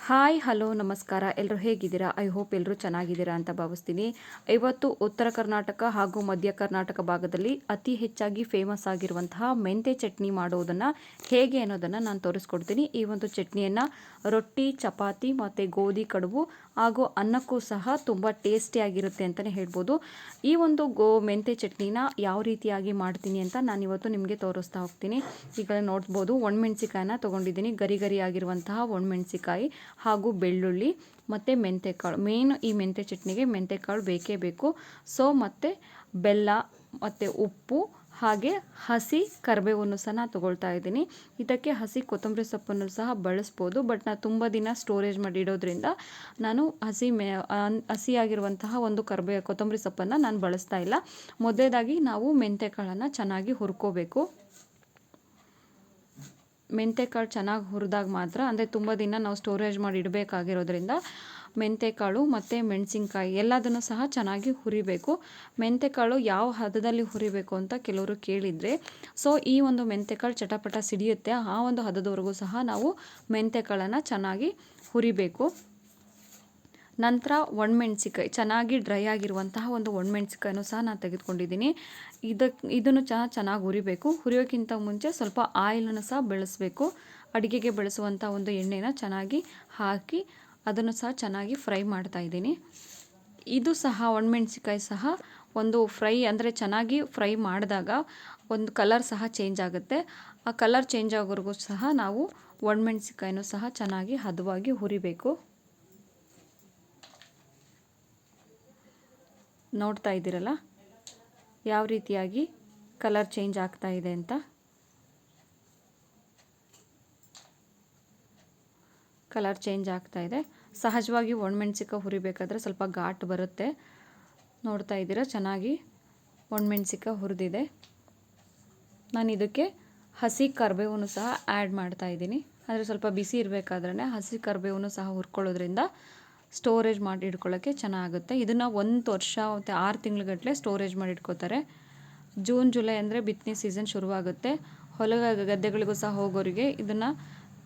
Hi hello ನಮಸ್ಕಾರ. ಎಲ್ಲರೂ ಹೇಗಿದ್ದೀರಾ? ಐ ಹೋಪ್ ಎಲ್ಲರೂ ಚೆನ್ನಾಗಿದ್ದೀರಾ ಅಂತ ಭಾವಿಸ್ತೀನಿ. ಇವತ್ತು ಉತ್ತರ ಕರ್ನಾಟಕ ಹಾಗೂ ಮಧ್ಯ ಕರ್ನಾಟಕ ಭಾಗದಲ್ಲಿ ಅತಿ ಹೆಚ್ಚಾಗಿ ಫೇಮಸ್ ಆಗಿರುವಂತಹ ಮೆಂತೆ ಚಟ್ನಿ ಮಾಡುವುದನ್ನು ಹೇಗೆ ಅನ್ನೋದನ್ನು ನಾನು ತೋರಿಸ್ಕೊಡ್ತೀನಿ. ಈ ಒಂದು ಚಟ್ನಿಯನ್ನು ರೊಟ್ಟಿ, ಚಪಾತಿ ಮತ್ತು ಗೋಧಿ ಕಡುಬು ಹಾಗೂ ಅನ್ನಕ್ಕೂ ಸಹ ತುಂಬ ಟೇಸ್ಟಿಯಾಗಿರುತ್ತೆ ಅಂತಲೇ ಹೇಳ್ಬೋದು. ಈ ಒಂದು ಮೆಂತೆ ಚಟ್ನಿನ ಯಾವ ರೀತಿಯಾಗಿ ಮಾಡ್ತೀನಿ ಅಂತ ನಾನಿವತ್ತು ನಿಮಗೆ ತೋರಿಸ್ತಾ ಹೋಗ್ತೀನಿ. ಈಗ ನೋಡ್ಬೋದು, ಒಣಮೆಣ್ಸಿಕಾಯಿನ ತೊಗೊಂಡಿದ್ದೀನಿ. ಗರಿ ಗರಿ ಆಗಿರುವಂತಹ ಒಣಮೆಣ್ಸಿಕಾಯಿ ಹಾಗೂ ಬೆಳ್ಳುಳ್ಳಿ ಮತ್ತು ಮೆಂತೆಕಾಳು. ಮೇನ್ ಈ ಮೆಂತೆ ಚಟ್ನಿಗೆ ಮೆಂತೆಕಾಳು ಬೇಕೇ ಬೇಕು. ಮತ್ತು ಬೆಲ್ಲ ಮತ್ತು ಉಪ್ಪು ಹಾಗೆ ಹಸಿ ಕರಿಬೇವನ್ನು ಸಹ ನಾನು ತೊಗೊಳ್ತಾ ಇದ್ದೀನಿ. ಇದಕ್ಕೆ ಹಸಿ ಕೊತ್ತಂಬರಿ ಸೊಪ್ಪನ್ನು ಸಹ ಬಳಸ್ಬೋದು, ಬಟ್ ನಾನು ತುಂಬ ದಿನ ಸ್ಟೋರೇಜ್ ಮಾಡಿ ಇಡೋದ್ರಿಂದ ನಾನು ಹಸಿಯಾಗಿರುವಂತಹ ಒಂದು ಕೊತ್ತಂಬರಿ ಸೊಪ್ಪನ್ನು ನಾನು ಬಳಸ್ತಾ ಇಲ್ಲ. ಮೊದಲೇದಾಗಿ ನಾವು ಮೆಂತೆಕಾಳನ್ನು ಚೆನ್ನಾಗಿ ಹುರ್ಕೋಬೇಕು. ಮೆಂತೆಕಾಳು ಚೆನ್ನಾಗಿ ಹುರಿದಾಗ ಮಾತ್ರ, ಅಂದರೆ ತುಂಬ ದಿನ ನಾವು ಸ್ಟೋರೇಜ್ ಮಾಡಿ ಇಡಬೇಕಾಗಿರೋದ್ರಿಂದ ಮೆಂತೆಕಾಳು ಮತ್ತು ಮೆಣಸಿನ್ಕಾಯಿ ಎಲ್ಲದನ್ನು ಸಹ ಚೆನ್ನಾಗಿ ಹುರಿಬೇಕು. ಮೆಂತೆಕಾಳು ಯಾವ ಹದದಲ್ಲಿ ಹುರಿಬೇಕು ಅಂತ ಕೆಲವರು ಕೇಳಿದರೆ, ಈ ಒಂದು ಮೆಂತೆಕಾಳು ಚಟಪಟ ಸಿಡಿಯುತ್ತೆ, ಆ ಒಂದು ಹದದವರೆಗೂ ಸಹ ನಾವು ಮೆಂತೆಕಾಳನ್ನು ಚೆನ್ನಾಗಿ ಹುರಿಬೇಕು. ನಂತರ ಒಣಮೆಣ್ಸಿಕಾಯಿ, ಚೆನ್ನಾಗಿ ಡ್ರೈ ಆಗಿರುವಂತಹ ಒಂದು ಒಣಮೆಣ್ಸಿಕಾಯನ್ನು ಸಹ ನಾನು ತೆಗೆದುಕೊಂಡಿದ್ದೀನಿ. ಇದನ್ನು ಚೆನ್ನಾಗಿ ಹುರಿಬೇಕು. ಹುರಿಯೋಕ್ಕಿಂತ ಮುಂಚೆ ಸ್ವಲ್ಪ ಆಯಿಲನ್ನು ಸಹ ಬೆಳೆಸಬೇಕು. ಅಡುಗೆಗೆ ಬಳಸುವಂಥ ಒಂದು ಎಣ್ಣೆನ ಚೆನ್ನಾಗಿ ಹಾಕಿ ಅದನ್ನು ಸಹ ಚೆನ್ನಾಗಿ ಫ್ರೈ ಮಾಡ್ತಾ ಇದ್ದೀನಿ. ಇದು ಸಹ ಒಣಮೆಣ್ಸಿಕಾಯಿ ಸಹ ಒಂದು ಫ್ರೈ, ಅಂದರೆ ಚೆನ್ನಾಗಿ ಫ್ರೈ ಮಾಡಿದಾಗ ಒಂದು ಕಲರ್ ಸಹ ಚೇಂಜ್ ಆಗುತ್ತೆ. ಆ ಕಲರ್ ಚೇಂಜ್ ಆಗೋವರೆಗೂ ಸಹ ನಾವು ಒಣಮೆಣ್ಸಿಕಾಯಿನೂ ಸಹ ಚೆನ್ನಾಗಿ ಹದವಾಗಿ ಹುರಿಬೇಕು. ನೋಡ್ತಾ ಇದ್ದೀರಲ್ಲ ಯಾವ ರೀತಿಯಾಗಿ ಕಲರ್ ಚೇಂಜ್ ಆಗ್ತಾ ಇದೆ ಅಂತ. ಕಲರ್ ಚೇಂಜ್ ಆಗ್ತಾ ಇದೆ. ಸಹಜವಾಗಿ ಒಣಮೆಣ್ಸಿಕಾಯಿ ಹುರಿಬೇಕಾದ್ರೆ ಸ್ವಲ್ಪ ಘಾಟ್ ಬರುತ್ತೆ. ನೋಡ್ತಾ ಇದ್ದೀರಾ, ಚೆನ್ನಾಗಿ ಒಣಮೆಣ್ಸಿಕಾಯಿ ಹುರಿದಿದೆ. ನಾನು ಇದಕ್ಕೆ ಹಸಿ ಕರಿಬೇವನ್ನು ಸಹ ಆ್ಯಡ್ ಮಾಡ್ತಾ ಇದ್ದೀನಿ. ಆದರೆ ಸ್ವಲ್ಪ ಬಿಸಿ ಇರಬೇಕಾದ್ರೆ ಹಸಿ ಕರಿಬೇವನ್ನು ಸಹ ಹುರ್ಕೊಳ್ಳೋದ್ರಿಂದ ಸ್ಟೋರೇಜ್ ಮಾಡಿ ಇಟ್ಕೊಳ್ಳೋಕ್ಕೆ ಚೆನ್ನಾಗುತ್ತೆ. ಇದನ್ನು 1 ವರ್ಷ ಮತ್ತು 6 ತಿಂಗಳುಗಟ್ಟಲೆ ಸ್ಟೋರೇಜ್ ಮಾಡಿ ಇಟ್ಕೋತಾರೆ. ಜೂನ್ ಜುಲೈ ಅಂದರೆ ಬಿತ್ತನೆ ಸೀಸನ್ ಶುರುವಾಗುತ್ತೆ. ಹೊಲ ಗದ್ದೆಗಳಿಗೂ ಸಹ ಹೋಗೋರಿಗೆ ಇದನ್ನು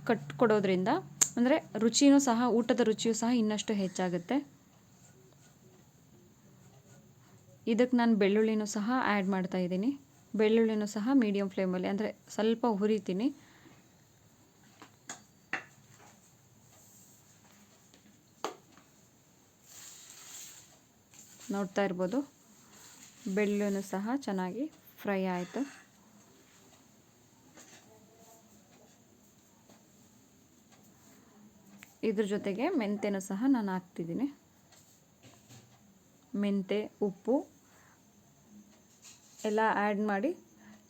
ಕಟ್ಕೊಡೋದ್ರಿಂದ, ಅಂದರೆ ರುಚಿಯೂ ಸಹ, ಊಟದ ರುಚಿಯೂ ಸಹ ಇನ್ನಷ್ಟು ಹೆಚ್ಚಾಗುತ್ತೆ. ಇದಕ್ಕೆ ನಾನು ಬೆಳ್ಳುಳ್ಳಿನೂ ಸಹ ಆ್ಯಡ್ ಮಾಡ್ತಾ ಇದ್ದೀನಿ. ಬೆಳ್ಳುಳ್ಳಿನೂ ಸಹ ಮೀಡಿಯಮ್ ಫ್ಲೇಮಲ್ಲಿ, ಅಂದರೆ ಸ್ವಲ್ಪ ಹುರಿತೀನಿ. ನೋಡ್ತಾ ಇರ್ಬೋದು, ಬೆಳ್ಳುಳ್ಳಿನೂ ಸಹ ಚೆನ್ನಾಗಿ ಫ್ರೈ ಆಯಿತು. ಇದ್ರ ಜೊತೆಗೆ ಮೆಂತೆನೂ ಸಹ ನಾನು ಹಾಕ್ತಿದ್ದೀನಿ. ಮೆಂತೆ, ಉಪ್ಪು ಎಲ್ಲ ಆ್ಯಡ್ ಮಾಡಿ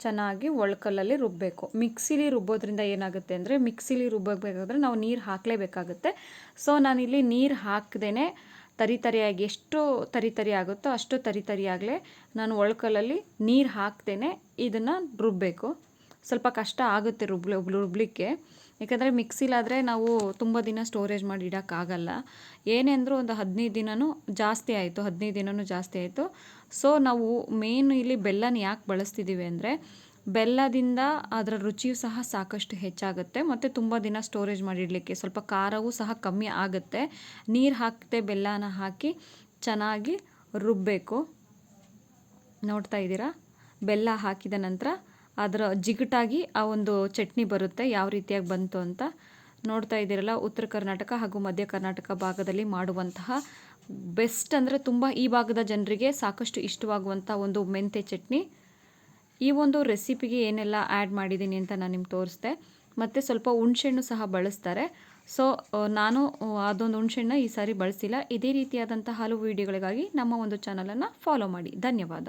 ಚೆನ್ನಾಗಿ ಒಳ್ಕಲ್ಲಲ್ಲಿ ರುಬ್ಬಬೇಕು. ಮಿಕ್ಸಿಲಿ ರುಬ್ಬೋದ್ರಿಂದ ಏನಾಗುತ್ತೆ ಅಂದರೆ, ಮಿಕ್ಸಿಲಿ ರುಬ್ಬಬೇಕಾದ್ರೆ ನಾವು ನೀರು ಹಾಕಲೇಬೇಕಾಗುತ್ತೆ. ನಾನಿಲ್ಲಿ ನೀರು ಹಾಕದೇ ತರಿಯಾಗಿ, ಎಷ್ಟು ತರಿ ಆಗುತ್ತೋ ಅಷ್ಟು ತರಿಯಾಗಲೇ ನಾನು ಒಳ್ಕಲ್ಲಲ್ಲಿ ನೀರು ಹಾಕ್ದೇ ಇದನ್ನು ರುಬ್ಬಬೇಕು. ಸ್ವಲ್ಪ ಕಷ್ಟ ಆಗುತ್ತೆ ರುಬ್ಲಿಕ್ಕೆ, ಯಾಕಂದರೆ ಮಿಕ್ಸಿಲಾದರೆ ನಾವು ತುಂಬ ದಿನ ಸ್ಟೋರೇಜ್ ಮಾಡಿ ಇಡೋಕ್ಕಾಗಲ್ಲ. ಏನೇ ಅಂದರೂ ಒಂದು 15 ದಿನವೂ ಜಾಸ್ತಿ ಆಯಿತು, 15 ದಿನವೂ ಜಾಸ್ತಿ ಆಯಿತು. ನಾವು ಮೇನ್ ಇಲ್ಲಿ ಬೆಲ್ಲನ ಯಾಕೆ ಬಳಸ್ತಿದ್ದೀವಿ ಅಂದರೆ, ಬೆಲ್ಲದಿಂದ ಅದರ ರುಚಿಯೂ ಸಹ ಸಾಕಷ್ಟು ಹೆಚ್ಚಾಗುತ್ತೆ ಮತ್ತು ತುಂಬ ದಿನ ಸ್ಟೋರೇಜ್ ಮಾಡಿಡಲಿಕ್ಕೆ ಸ್ವಲ್ಪ ಖಾರವೂ ಸಹ ಕಮ್ಮಿ ಆಗುತ್ತೆ. ನೀರು ಹಾಕದೆ ಬೆಲ್ಲನ ಹಾಕಿ ಚೆನ್ನಾಗಿ ರುಬ್ಬಬೇಕು. ನೋಡ್ತಾ ಇದ್ದೀರಾ, ಬೆಲ್ಲ ಹಾಕಿದ ನಂತರ ಅದರ ಜಿಗುಟಾಗಿ ಆ ಒಂದು ಚಟ್ನಿ ಬರುತ್ತೆ. ಯಾವ ರೀತಿಯಾಗಿ ಬಂತು ಅಂತ ನೋಡ್ತಾ ಇದ್ದೀರಲ್ಲ. ಉತ್ತರ ಕರ್ನಾಟಕ ಹಾಗೂ ಮಧ್ಯ ಕರ್ನಾಟಕ ಭಾಗದಲ್ಲಿ ಮಾಡುವಂತಹ ಬೆಸ್ಟ್, ಅಂದರೆ ತುಂಬ ಈ ಭಾಗದ ಜನರಿಗೆ ಸಾಕಷ್ಟು ಇಷ್ಟವಾಗುವಂಥ ಒಂದು ಮೆಂತೆ ಚಟ್ನಿ. ಈ ಒಂದು ರೆಸಿಪಿಗೆ ಏನೆಲ್ಲ ಆ್ಯಡ್ ಮಾಡಿದ್ದೀನಿ ಅಂತ ನಾನು ನಿಮ್ಗೆ ತೋರಿಸ್ದೆ. ಮತ್ತು ಸ್ವಲ್ಪ ಹುಣಸೆಹಣ್ಣು ಸಹ ಬಳಸ್ತಾರೆ. ನಾನು ಅದೊಂದು ಹುಣಸೆಹಣ್ಣು ಈ ಸಾರಿ ಬಳಸಿಲ್ಲ. ಇದೇ ರೀತಿಯಾದಂಥ ಹಲವು ವಿಡಿಯೋಗಳಿಗಾಗಿ ನಮ್ಮ ಒಂದು ಚಾನಲನ್ನು ಫಾಲೋ ಮಾಡಿ. ಧನ್ಯವಾದ.